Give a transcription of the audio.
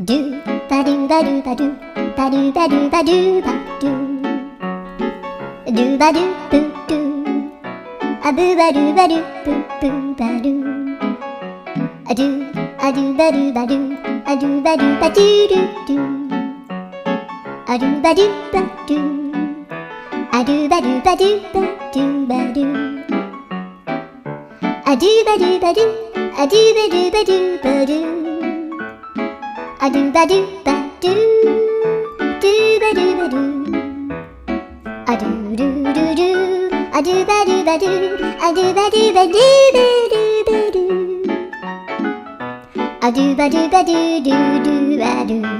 do ba do ba do ba do ba do ba do ba do ba do ba do boo do a boo ba do ba do boo boo ba do a do ba do ba do a do ba do ba do do do a do ba do ba do a do ba do ba do ba do ba do a do ba do ba do a do ba do ba do ba do a do ba do ba do do ba do ba do a do do do do a do ba do ba do a do ba do ba do ba do ba do a do ba do ba do do do ba do